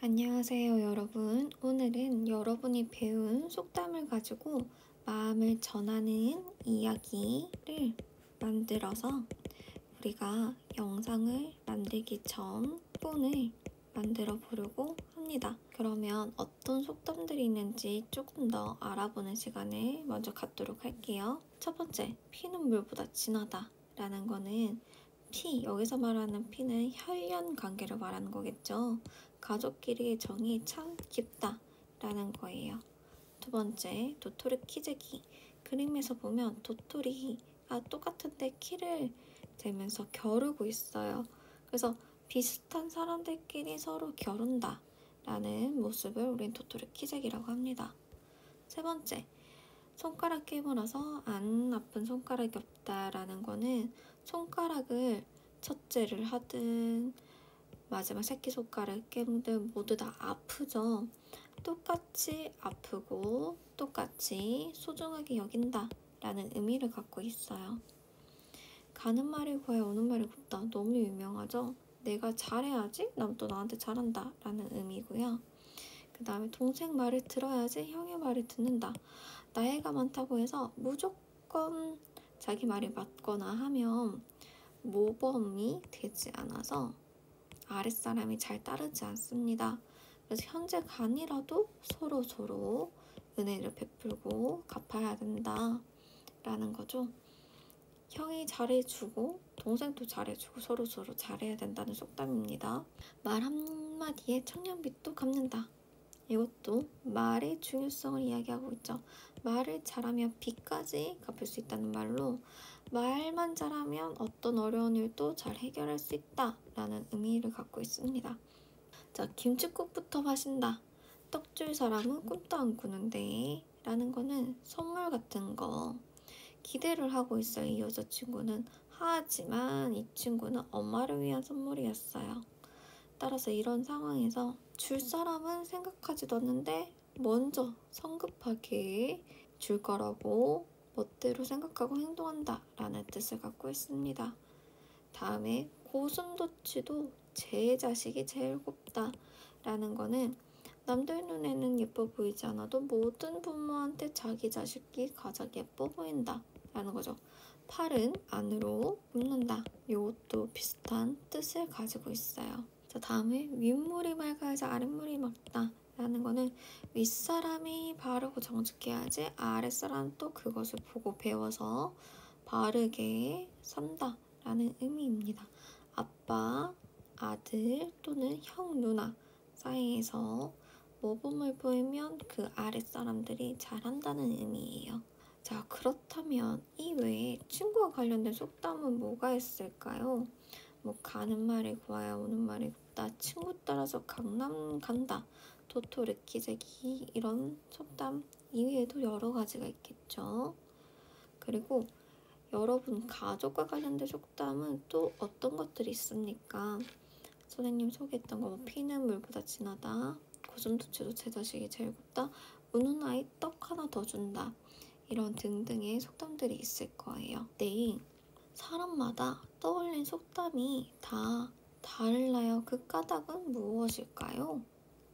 안녕하세요, 여러분. 오늘은 여러분이 배운 속담을 가지고 마음을 전하는 이야기를 만들어서 우리가 영상을 만들기 전 폰을 만들어 보려고 합니다. 그러면 어떤 속담들이 있는지 조금 더 알아보는 시간을 먼저 갖도록 할게요. 첫 번째, 피는 물보다 진하다 라는 거는 여기서 말하는 피는 혈연 관계를 말하는 거겠죠. 가족끼리의 정이 참 깊다 라는 거예요. 두 번째, 도토리 키재기. 그림에서 보면 도토리가 똑같은데 키를 재면서 겨루고 있어요. 그래서 비슷한 사람들끼리 서로 겨룬다 라는 모습을 우린 도토리 키재기라고 합니다. 세 번째, 손가락 깨물어서 안 아픈 손가락이 없다라는 거는 손가락을 첫째를 하든 마지막 새끼손가락 깨물든 모두 다 아프죠. 똑같이 아프고 똑같이 소중하게 여긴다 라는 의미를 갖고 있어요. 가는 말이 고야 오는 말이 곱다. 너무 유명하죠. 내가 잘해야지 남도 나한테 잘한다 라는 의미고요. 그 다음에 동생 말을 들어야지 형의 말을 듣는다. 나이가 많다고 해서 무조건 자기 말이 맞거나 하면 모범이 되지 않아서 아랫사람이 잘 따르지 않습니다. 그래서 현재 간이라도 서로 은혜를 베풀고 갚아야 된다 라는 거죠. 형이 잘해주고 동생도 잘해주고 서로 잘해야 된다는 속담입니다. 말 한마디에 천년빚도 갚는다. 이것도 말의 중요성을 이야기하고 있죠. 말을 잘하면 빚까지 갚을 수 있다는 말로 말만 잘하면 어떤 어려운 일도 잘 해결할 수 있다 라는 의미를 갖고 있습니다. 자, 김칫국부터 마신다. 떡 줄 사람은 꿈도 안 꾸는데 라는 거는 선물 같은 거 기대를 하고 있어요. 이 여자친구는. 하지만 이 친구는 엄마를 위한 선물이었어요. 따라서 이런 상황에서 줄 사람은 생각하지도 않는데 먼저 성급하게 줄 거라고 멋대로 생각하고 행동한다 라는 뜻을 갖고 있습니다. 다음에 고슴도치도 제 자식이 제일 곱다 라는 거는 남들 눈에는 예뻐 보이지 않아도 모든 부모한테 자기 자식이 가장 예뻐 보인다 라는 거죠. 팔은 안으로 굽는다. 이것도 비슷한 뜻을 가지고 있어요. 자, 다음에 윗물이 맑아야지 아랫물이 맑다 라는 거는 윗사람이 바르고 정직해야지 아랫사람 또 그것을 보고 배워서 바르게 산다 라는 의미입니다. 아빠, 아들 또는 형, 누나 사이에서 모범을 보이면 그 아랫사람들이 잘한다는 의미예요. 자, 그렇다면 이 외에 친구와 관련된 속담은 뭐가 있을까요? 뭐 가는 말이 고와야 오는 말이 곱다. 친구 따라서 강남 간다. 도토리 키재기 이런 속담 이외에도 여러 가지가 있겠죠. 그리고 여러분 가족과 관련된 속담은 또 어떤 것들이 있습니까? 선생님 소개했던 거 피는 물보다 진하다. 고슴도치도 제 자식이 제일 곱다. 우는 아이 떡 하나 더 준다. 이런 등등의 속담들이 있을 거예요. 네, 사람마다 떠올린 속담이 다 달라요. 그 까닭은 무엇일까요?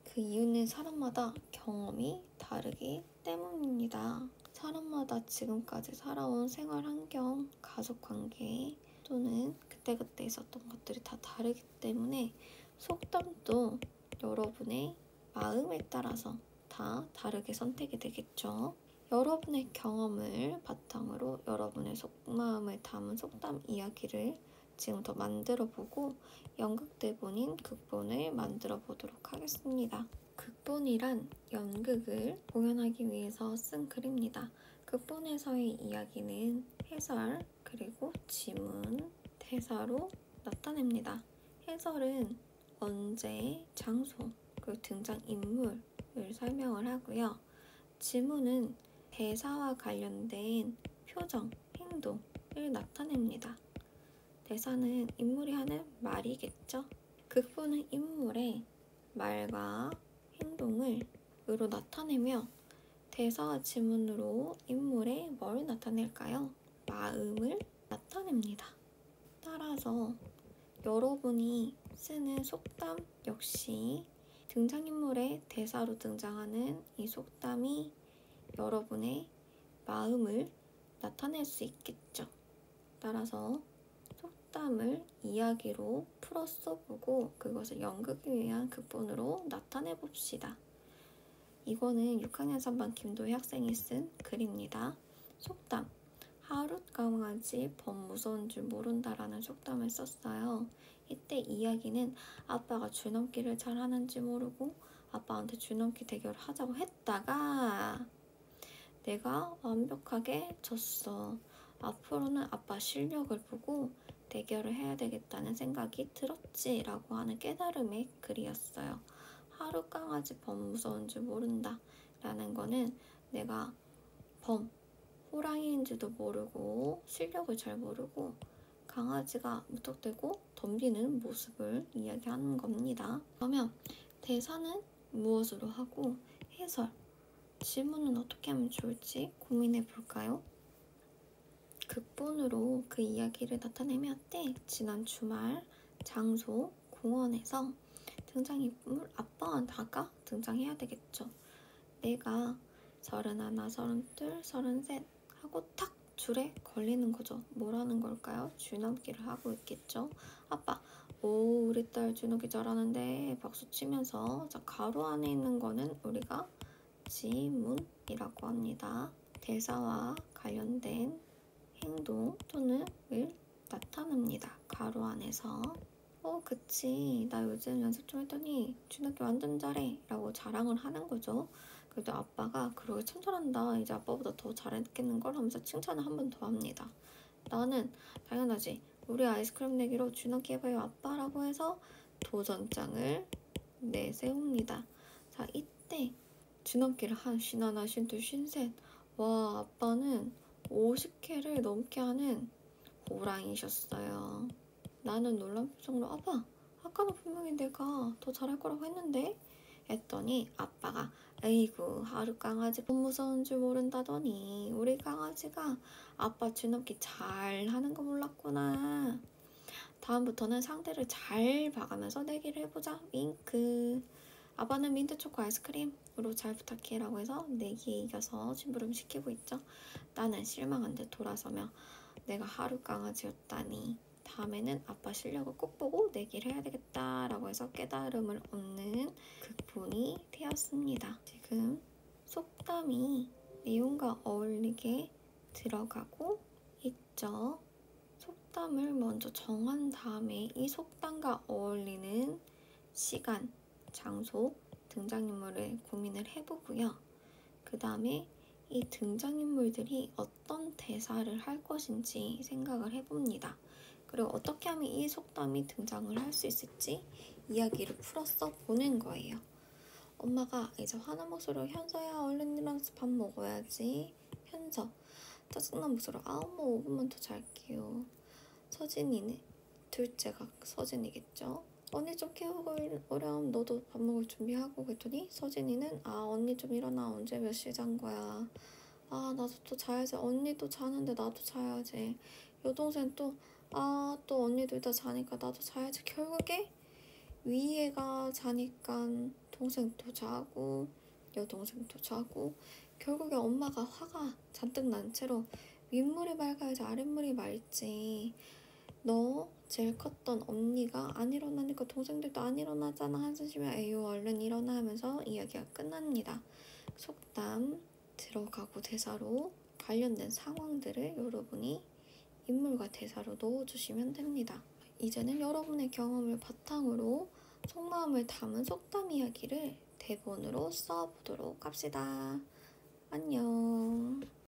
그 이유는 사람마다 경험이 다르기 때문입니다. 사람마다 지금까지 살아온 생활 환경, 가족 관계 또는 그때그때 있었던 것들이 다 다르기 때문에 속담도 여러분의 마음에 따라서 다 다르게 선택이 되겠죠. 여러분의 경험을 바탕으로 여러분의 속마음을 담은 속담 이야기를 지금부터 만들어보고 연극 대본인 극본을 만들어 보도록 하겠습니다. 극본이란 연극을 공연하기 위해서 쓴 글입니다. 극본에서의 이야기는 해설 그리고 지문, 대사로 나타냅니다. 해설은 언제, 장소, 그리고 등장인물을 설명을 하고요. 지문은 대사와 관련된 표정, 행동을 나타냅니다. 대사는 인물이 하는 말이겠죠. 극본은 인물의 말과 행동을 으로 나타내며 대사와 지문으로 인물의 뭘 나타낼까요? 마음을 나타냅니다. 따라서 여러분이 쓰는 속담 역시 등장인물의 대사로 등장하는 이 속담이 여러분의 마음을 나타낼 수 있겠죠. 따라서 속담을 이야기로 풀어 써보고 그것을 연극을 위한 극본으로 나타내 봅시다. 이거는 6학년 3반 김도희 학생이 쓴 글입니다. 속담. 하룻강아지 범 무서운 줄 모른다라는 속담을 썼어요. 이때 이야기는 아빠가 줄넘기를 잘 하는지 모르고 아빠한테 줄넘기 대결을 하자고 했다가 내가 완벽하게 졌어. 앞으로는 아빠 실력을 보고 대결을 해야 되겠다는 생각이 들었지 라고 하는 깨달음의 글이었어요. 하룻강아지 범 무서운 줄 모른다 라는 거는 내가 호랑이인지도 모르고 실력을 잘 모르고 강아지가 무턱대고 덤비는 모습을 이야기하는 겁니다. 그러면 대사는 무엇으로 하고 해설, 질문은 어떻게 하면 좋을지 고민해 볼까요? 극본으로 그 이야기를 나타내면 어때? 지난 주말 장소 공원에서 등장인물 아빠한테가 등장해야 되겠죠. 내가 31, 32, 33 하고 탁 줄에 걸리는 거죠. 뭐라는 걸까요? 줄넘기를 하고 있겠죠. 아빠, 오 우리 딸 줄넘기 잘하는데 박수 치면서 자 가로 안에 있는 거는 우리가 지문이라고 합니다. 대사와 관련된 행동 또는 을 나타냅니다. 가로 안에서 그치 나 요즘 연습 좀 했더니 줄넘기 완전 잘해 라고 자랑을 하는 거죠. 그래도 아빠가 그러게 참 잘한다. 이제 아빠보다 더 잘했겠는걸 하면서 칭찬을 한 번 더 합니다. 나는 당연하지. 우리 아이스크림 내기로 줄넘기 해봐요 아빠라고 해서 도전장을 내세웁니다. 자 이때 줄넘기를 한 51, 52, 53 와 아빠는 50개를 넘게 하는 호랑이셨어요. 나는 놀란 표정으로 아빠 아까는 분명히 내가 더 잘할 거라고 했는데 했더니 아빠가 에이구 하룻강아지 못 무서운 줄 모른다더니 우리 강아지가 아빠 줄넘기 잘하는 거 몰랐구나. 다음부터는 상대를 잘 봐가면서 내기를 해보자. 윙크. 아빠는 민트초코 아이스크림으로 잘 부탁해 라고 해서 내기에 이겨서 심부름 시키고 있죠. 나는 실망한 듯 돌아서며 내가 하룻강아지였다니 다음에는 아빠 실력을 꼭 보고 내기를 해야 되겠다 라고 해서 깨달음을 얻는 극본이 되었습니다. 지금 속담이 내용과 어울리게 들어가고 있죠. 속담을 먼저 정한 다음에 이 속담과 어울리는 시간, 장소, 등장인물을 고민을 해보고요. 그 다음에 이 등장인물들이 어떤 대사를 할 것인지 생각을 해봅니다. 그리고 어떻게 하면 이 속담이 등장을 할 수 있을지 이야기를 풀어서 보는 거예요. 엄마가 이제 화난 목소리로 현서야 얼른 일어나서 밥 먹어야지. 현서 짜증난 목소리로 엄마 5분만 더 잘게요. 서진이는 둘째가 서진이겠죠. 언니 좀 깨우고 오렴 너도 밥 먹을 준비하고 그랬더니 서진이는 언니 좀 일어나 언제 몇 시에 잔 거야. 나도 또 자야지. 언니도 자는데 나도 자야지. 여동생 또 언니도 이따 자니까 나도 자야지. 결국에 위에가 자니까 동생도 자고 여동생도 자고 결국에 엄마가 화가 잔뜩 난 채로 윗물이 맑아야지 아랫물이 맑지. 너 제일 컸던 언니가 안 일어나니까 동생들도 안 일어나잖아. 한숨 쉬며 에휴 얼른 일어나 하면서 이야기가 끝납니다. 속담 들어가고 대사로 관련된 상황들을 여러분이 인물과 대사로 넣어주시면 됩니다. 이제는 여러분의 경험을 바탕으로 속마음을 담은 속담 이야기를 대본으로 써보도록 합시다. 안녕.